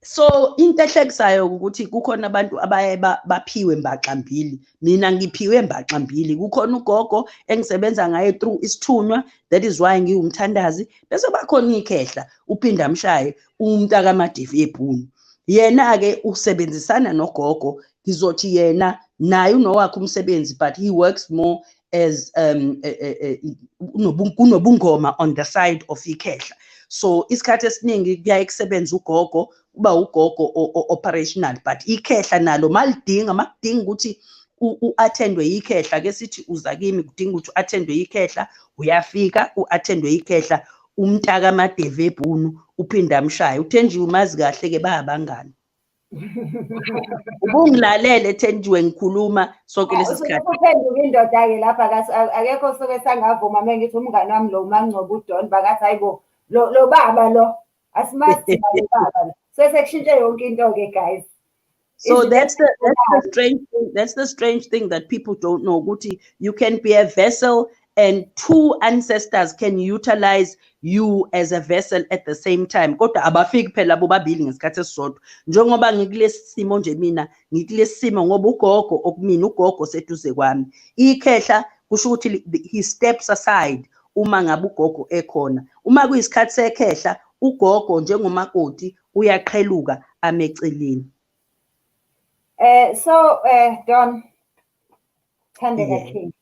So into ehlekisayo ukuthi kukhona abantu abaye baphiwe mbaxambili. Mina ngiphiwe mbaxambili. Kukhona ugogo engisebenza ngaye through isithunywa, that is why ngiwumthandazi. Bese bakhona ikhehla uphinda mshaye umntaka Madivi eBhunu. Yena ke usebenzisana nogogo, ngizothi yena naye unowakhe umsebenzi, but he works more as kunobungoma on the side of ikhehla. So isikhathi esiningi kuyaye kusebenza ugogo, uba ugogo operational, but ikhehla nalo makudinga ukuthi u-attendwe ikhehla, ke sithi uza kimi kudinga ukuthi u-attendwe ikhehla, uyafika u-attendwe ikhehla. Umntaka Madeve eBhunu uphinda mshaya. uThenjiwe umazi kahle ke babangani. Ubungilalele Thenjiwe ngikhuluma sonke lesi sikhathi. Uphenduka indoda ke lapha akekho soke sangavuma mengithi umngani wami lo uMancoko uDon bakathi hayibo lo baba lo asimazi lo baba. Sekushintshe yonke into ke guys. So that's the strange thing that people don't know. Ukuthi you can be a vessel and two ancestors can utilize you as a vessel at the same time. Kodwa abafiki phela bobabili ngesikhathi esisodwa. Njengoba ngikulesi simo nje mina, ngikulesi simo ngoba ugogo okumina ugogo seduze kwami. Ikhehla kusho ukuthi he steps aside uma ngabe ugogo ekhona. Uma kuyisikhathi sekhehla, ugogo njengomakoti uyaqheluka ameceleni. So Don Thandeka King.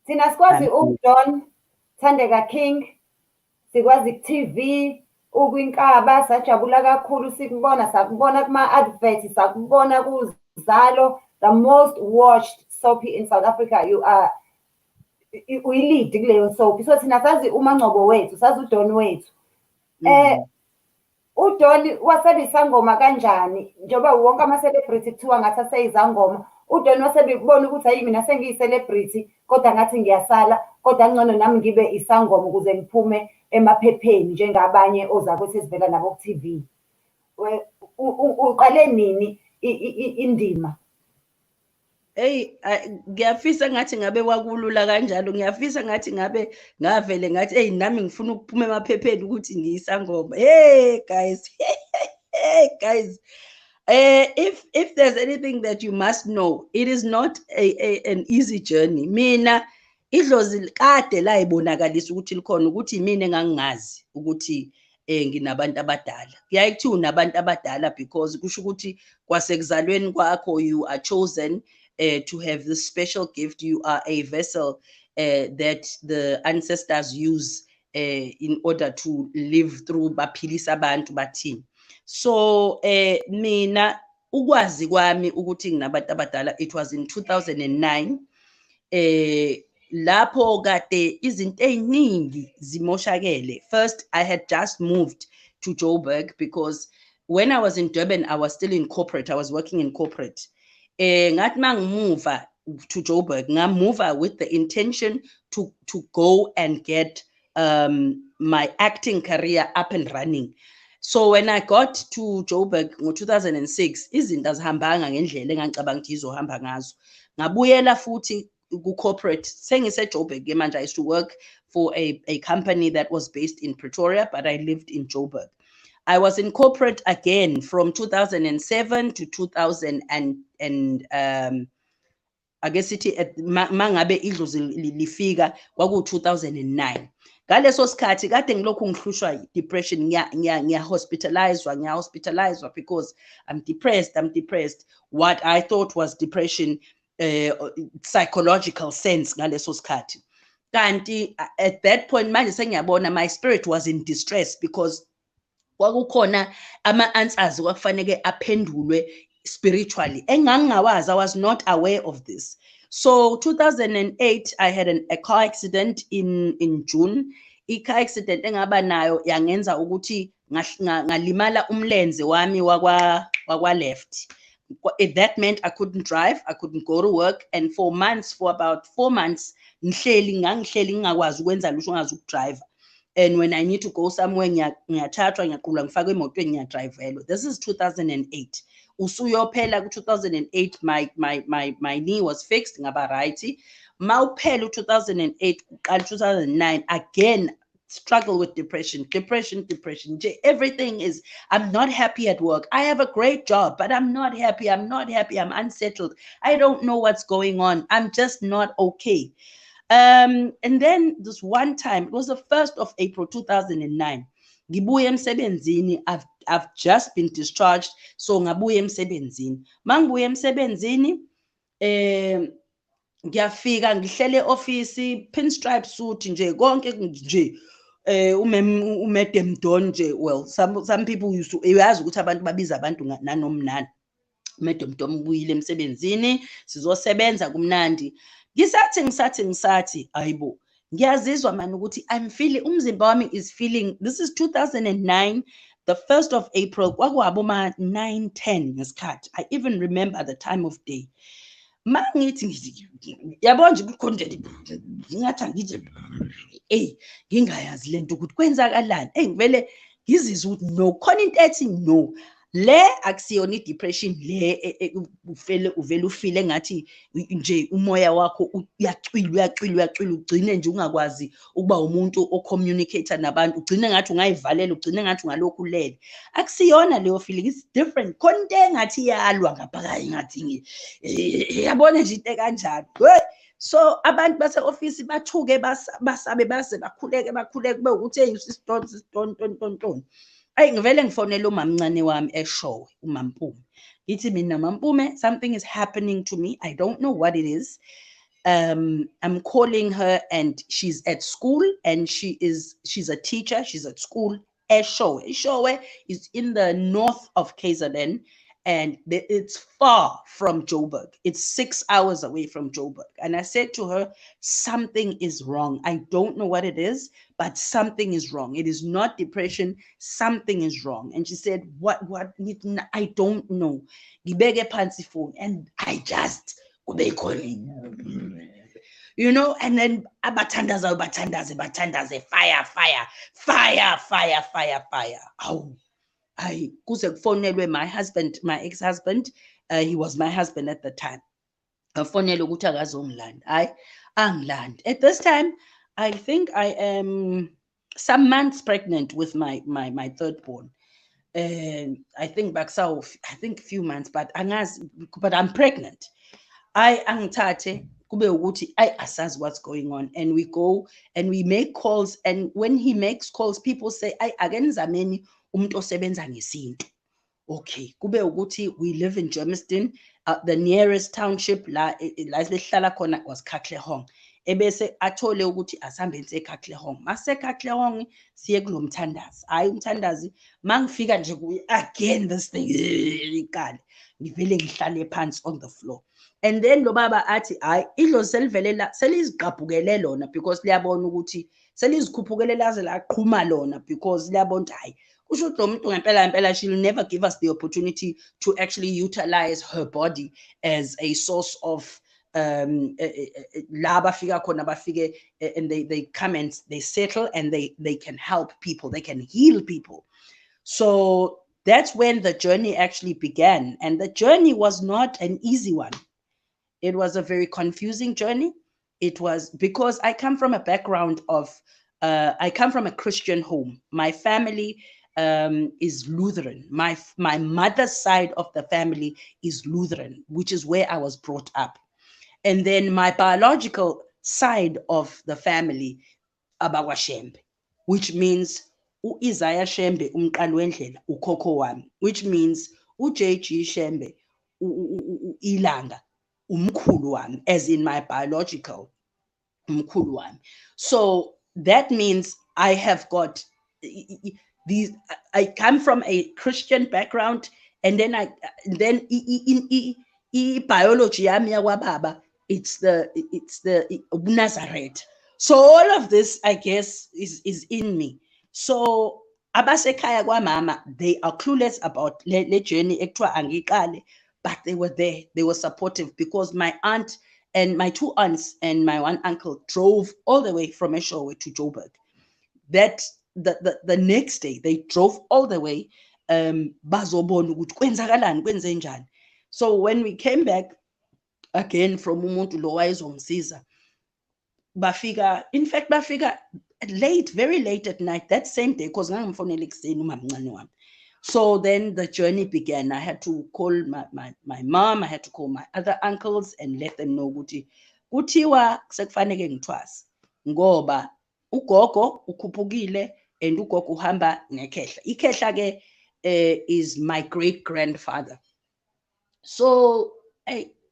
Sina sikwazi uDon Thandeka King, sikwazi ku-TV, ukwinkaba, sajabula kakhulu sikubona, sakubona kuma-adverts, sakubona kuZalo, the most watched soapie in South Africa. You are uyi-lead kuleyo soapie. So thina sazi uMancoko wethu, sazi uDon wethu. uDon wasebisangoma kanjani njengoba wonke ama-celebrity kuthiwa ngathi aseyizangoma? uDon wasebikubona ukuthi hayi mina sengiyi-celebrity kodwa ngathi ngiyasala, kodwa ngcono nami ngibe isangoma ukuze ngiphume emaphepheni njengabanye ozakwethu esivela nabo ku-TV. Uqale nini indima? Hey, ngiyafisa ngathi ngabe wakulula kanjalo. Ngiyafisa ngathi ngabe ngavele ngathi hey nami ngifuna ukuphuma emaphepheni ukuthi ngiyisangoma. Hey guys. Hey guys. If there's anything that you must know, it is not an easy journey. Mina idlozi kade la ibonakalisa ukuthi likhona ukuthi mina engangazi ukuthi nginabantu abadala. Kuyaye kuthiwa unabantu abadala because kusho ukuthi kwasekuzalweni kwakho you are chosen to have this special gift. You are a vessel that the ancestors use in order to live through baphilisa abantu bathini. So mina ukwazi kwami ukuthi nginabantu abadala, it was in 2009. Lapho kade izinto eziningi zimoshakele. First, I had just moved to Joburg because when I was in Durban, I was still in corporate. I was working in corporate. Ngathi mangimuva to Joburg, ngamuva with the intention to go and get my acting career up and running. So when I got to Joburg in 2006, izinto azihambanga ngendlela engicabanga ukuthi izohamba ngazo. Ngabuyela futhi ku-corporate. Sengise Joburg manje. I used to work for a company that was based in Pretoria, but I lived in Joburg. I was in corporate again from 2007 to 2000 I guess it mangabe idlozi lifika kwaku 2009. Ngaleso sikhathi kade ngilokhu ngihlushwa depression, ngiya hospitalized because I'm depressed. What I thought was depression, psychological sense ngaleso sikhathi. Kanti at that point manje sengiyabona my spirit was in distress because kwakukhona ama-answers kwakufanele aphendulwe spiritually. Engangingawazi, I was not aware of this. So 2008, I had a car accident in June. I-car accident engaba nayo yangenza ukuthi ngalimala umlenze wami wakwa left. That meant I couldn't drive, I couldn't go to work, and for about 4 months, ngihleli ngingakwazi ukwenza lutho, ngazi ukudrive. And when I need to go somewhere, ngiyathathwa ngiyaqulwa ngifakwe emotweni ngiyadrivelwa. This is 2008. Usuyophela ku-2008, my knee was fixed ngaba right. Mawuphela u-2008 uqala 2009 again struggle with depression. Everything is, I'm not happy at work. I have a great job, but I'm not happy. I'm unsettled. I don't know what's going on. I'm just not okay. And then this one time, it was the 1st of April 2009. Ngibuye emsebenzini, I've just been discharged, so ngabuye emsebenzini. Mangibuye emsebenzini, ngiyafika ngihlele office, pinstripe suit nje, konke nje. Madam Don nje, well, some people used to, uyazi ukuthi abantu babiza abantu nanomnani. Madam Don ubuyile emsebenzini, sizosebenza kumnandi. Ngisathi ayibo, ngiyazizwa manje ukuthi I'm feeling, umzimba wami is feeling. This is 2009, the 1st of April, kwakuwaboma 9:10 ngesikhathi. I even remember the time of day. Mangithi yabona nje kucontent ngingathi ngithi ngingayazi lento ukuthi kwenzakalani. Ngivele ngizizwe ukuthi no, khona into ethi no, le akusiyona i-depression le uvele ufile ngathi nje umoya wakho uyacwila ugcine nje ungakwazi ukuba umuntu ocommunicate nabantu, ugcine ngathi ungayivalela, ugcine ngathi ungalokhu ulele. Akusiyona leyo feeling, it's different. Khona into engathi iyalwa ngaphakathi ngathi yabona nje into kanjalo. So abantu base-office bathuke basabe base bakhuleke kube ukuthi hey siston. Ngivele ngifonele umamncane wami eShowe, uMampume. Ngithi mina Mampume, something is happening to me. I don't know what it is. I'm calling her and she's at school and she's a teacher. She's at school eShowe. eShowe is in the north of KZN and it's far from Joburg. It's 6 hours away from Joburg. And I said to her, something is wrong. I don't know what it is, but something is wrong. It is not depression. Something is wrong. And she said, what? I don't know. Ngibeke phansi phone and I just, you know, and then batandaze, fire. Oh. Kuze kufonelwe my husband, my ex-husband, he was my husband at the time. Afonelwe ukuthi akazongilanda. Angilandi. At this time, I think I am some months pregnant with my third born. I think back south, I think a few months, but I'm pregnant. Angithathe kube ukuthi asazi what's going on, and we go and we make calls, and when he makes calls, people say akenizameni umuntu osebenza ngesintu. Okay, kube ukuthi we live in Germiston, the nearest township la sihlala khona was Katlehong. Ebese athole ukuthi asambe nse Katlehong. Mase Katlehong siye kulomthandazi. Umthandazi mangifika nje kuye again this thing ikale. Ngivele ngihlale phansi on the floor. And then lo baba athi idlo selivelela selizigqabhukele lona because liyabona ukuthi selizikhuphukele laze laqhuma lona because liyabona ukuthi she'll never give us the opportunity to actually utilize her body as a source of and they come and they settle and they can help people, they can heal people. So that's when the journey actually began, and the journey was not an easy one. It was a very confusing journey. It was because I come from a background of I come from a Christian home. My family is Lutheran. My mother's side of the family is Lutheran, which is where I was brought up. And then my biological side of the family, AbakwaShembe, which means Isaiah Shembe umqali wendlela ukhokho wami, which means uJG Shembe ilanga umkhulu wami, as in my biological umkhulu wami. So that means I have got these. I come from a Christian background, and then biology yami yakwababa, it's the Nazareth. So all of this, I guess, is in me. So abasekhaya kwamama, they are clueless about le journey ekuthiwa angiqale, but they were there. They were supportive because my aunt and my two aunts and my one uncle drove all the way from eShowe to Joburg. That the next day they drove all the way bazobona ukuthi kwenzakalani kwenzenjani. So when we came back again from umuntu lo wayezongisiza, bafika, in fact bafika late, very late at night that same day, because ngangimfonela ekuseni umamncane wami. So then the journey began. I had to call my mom, I had to call my other uncles and let them know ukuthi kuthiwa sekufanele ngithwase ngoba ugogo ukhuphukile and ugogo uhamba nekhehla. Ikhehla ke is my great grandfather. So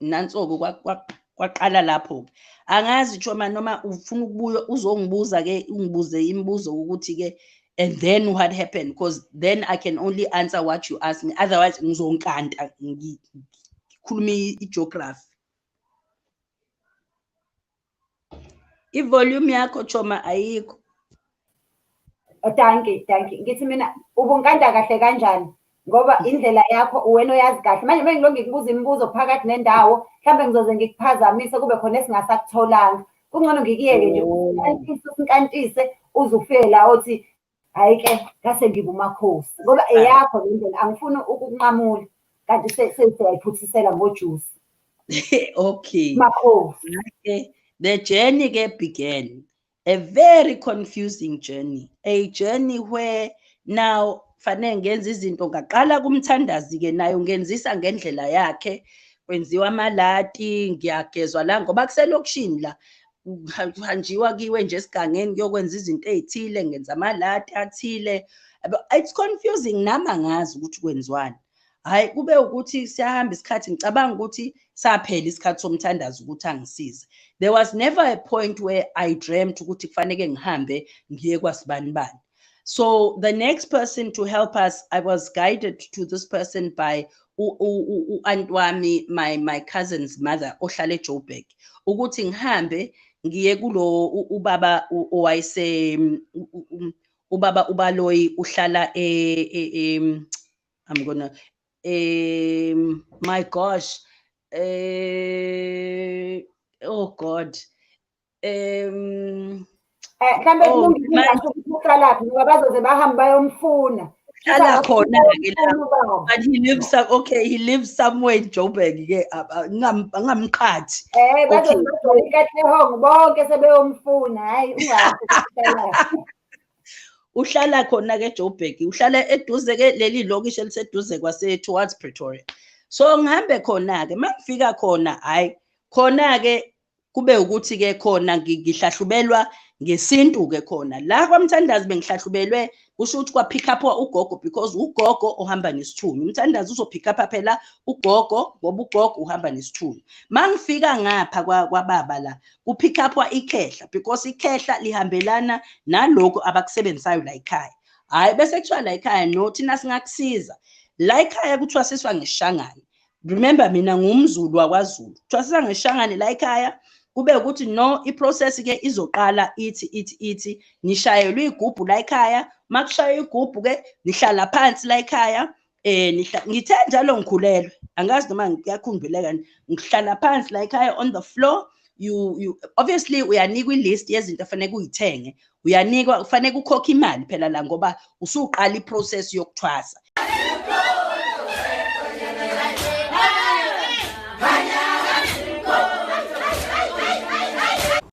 nanso kwaqala lapho. Angazi Choma noma ufuna ukubuya uzongibuza ke ungibuze imibuzo ukuthi ke and then what happened, because then I can only answer what you ask me, otherwise ngizonkanta ngikhuluma igeography. Ivolume yakho Choma ayikho. Thank you. Ngithi mina ubunkanda kahle kanjani ngoba indlela yakho uwena oyazi kahle. Manje mengiloko ngikubuza imibuzo phakathi nendawo, mhlambe ngizoze ngikuphazamise kube khona esingasakutholanga. Kungcono ngikiyeke nje usinkantise uze ufike la othi hayi ke ngase ngibe umakhosi ngoba eyakho le ndlela angifuni ukukunqamula kanti seyiphuthisela ngojuice. Okay. Makhosi. Okay. The journey began, a very confusing journey, a journey where now fanele ngenza izinto ngaqala kumthandazi ke nayo ngenzisa ngendlela yakhe, kwenziwa amalati, ngiyagezwa la ngoba kuselokishini la kuhanjiwa kiwe nje esigangeni kuyokwenza izinto ezithile, ngenza amalati athile. It's confusing nami angazi ukuthi kwenziwani. Hayi kube ukuthi siyahamba isikhathi ngicabanga ukuthi saphela isikhathi somthandazo ukuthi angisize. There was never a point where I dreamt ukuthi kufanele ngihambe ngiye kwasibani bani. So the next person to help us, I was guided to this person by aunt wami, my cousin's mother, ohlala eJoburg, ukuthi ngihambe ngiye kulo ubaba owayese ubaba uBaloyi uhlala I'm gonna my gosh, oh God, Mhlambe kulungile ngisho ukuthi uhlala ngoba bazoze bahambe bayomfuna. Hlala khona ke lapho, but he lives somewhere in Joburg ke ngamqhathi. Bazoze eKatlehong bonke sebeyomfuna, hayi ungathi uhlala khona ke Joburg, uhlala eduze ke leli lokishi eliseduze kwase towards Pretoria. So ngihambe khona ke mangifika khona, hayi khona ke kube ukuthi ke khona ngihlahlubelwa ngesintu ke khona la kwamthandazi bengihlahlubelwe kusho ukuthi kwa pick up ugogo, because ugogo ohamba nesithunywa. Umthandazi uzo pick up phela ugogo ngoba ugogo uhamba nesithunywa. Mangifika ngapha kwababa la ku pick up ikhehla, because ikhehla lihambelana naloko abakusebenzayo la ekhaya. Hayi bese kuthiwa la ekhaya no thina singakusiza. La ekhaya kuthiwa siswa ngesishangane. Remember mina ngumZulu wakwaZulu. Kuthiwa siswa ngesishangane la ekhaya. Kube ukuthi no iprocess ke izoqala ithi nishayelwe igubhu la ekhaya. Makushaya igubhu ke nihlala phansi la ekhaya, ngithe njalo ngikhulelwe, angazi noma ngiyakhumbuleka, ngihlala phansi la ekhaya on the floor. You obviously uyanikwa ilist yezinto afanele uyithenge, uyanikwa kufanele ukhokhe imali phela la ngoba usuqala iprocess yokuthwasa.